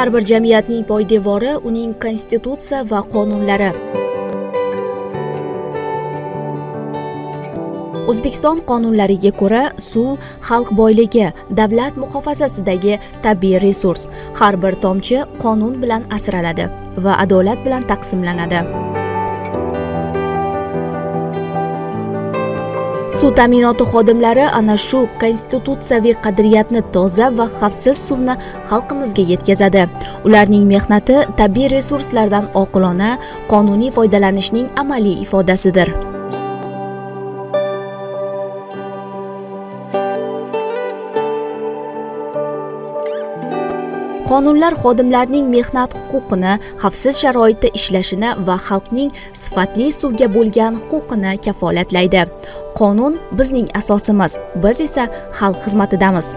Har bir jamiyatning poydevori uning konstitutsiya va qonunlari. O'zbekiston qonunlariga ko'ra, suv xalq boyligi, davlat muhofazasidagi tabiiy resurs. Har bir tomchi qonun bilan asraladi va adolat bilan taqsimlanadi. Suv ta'minoti xodimlari ana shu konstitutsiyaviy qadriyatni toza va xavfsiz suvni xalqimizga yetkazadi. Ularning mehnati tabiiy resurslardan oqilona, qonuniy foydalanishning amaliy ifodasidir. Qonunlar xodimlarning mehnat huquqini, xavfsiz sharoitda ishlashini va xalqning sifatli suvga bo'lgan huquqini kafolatlaydi. Qonun bizning asosimiz, biz esa xalq xizmatidamiz.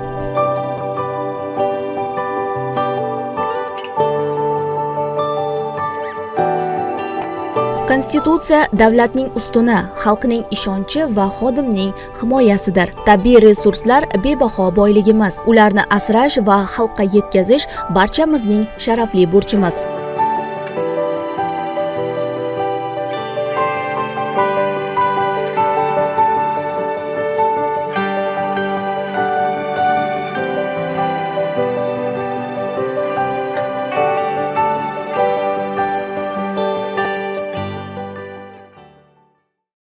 Konstitutsiya davlatning ustuni, xalqning ishonchi va xodimning himoyasidir. Tabiiy resurslar bebaho boyligimiz. Ularni asrash va xalqqa yetkazish barchamizning sharafli burchimiz.